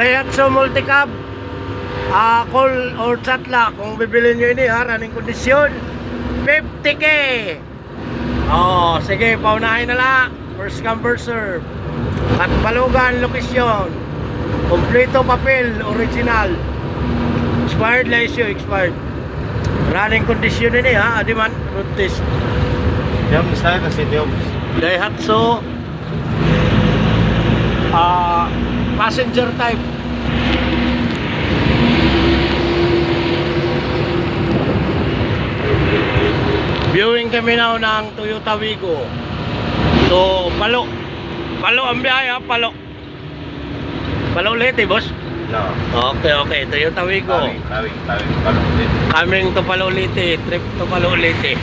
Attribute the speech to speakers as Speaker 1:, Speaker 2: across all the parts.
Speaker 1: Daihatsu Multicab, call or chat lang kung bibili nyo ini ha, running kondisyon 50k. Sige, paunahin na lang. First come first serve. At Balugan lokasyon, kompleto papel, original. Expired la issue, expired. Running kondisyon ini ha, adiman road test.
Speaker 2: Yung style kasi yung
Speaker 1: Daihatsu passenger type. Viewing kami now ng Toyota Wigo. So, Palo ang biyaya, Palo ulit boss?
Speaker 2: no.
Speaker 1: Okay, Toyota Wigo.
Speaker 2: Tawing, Palo ulit.
Speaker 1: Coming to Palo Leyte, trip to Palo Leyte.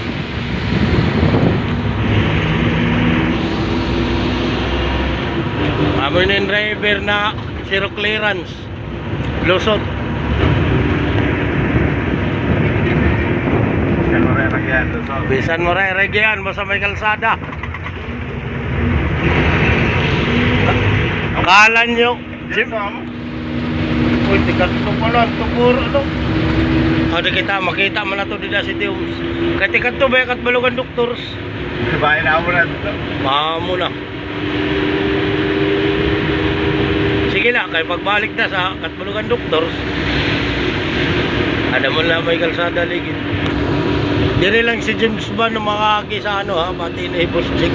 Speaker 1: Amoy ng driver na zero clearance, lusot.
Speaker 2: Yan mo rin nagyan.
Speaker 1: Bisan mo rin, regyan mo sa may kalsada. Akala nyo Jim, uy, tikat ito pala, tukuro ito. Di kita, makita mo na ito dito si Tiums. Katikat ito ba yung Balugan Doctors?
Speaker 2: Bahay na mo na ito.
Speaker 1: Mamo na. Sige lang, kaya pagbalik na sa Balugan Doctors, ada mo lang may kalsada ligid. Dire lang si James ba na makaki sa ano ha, pati na i-post check.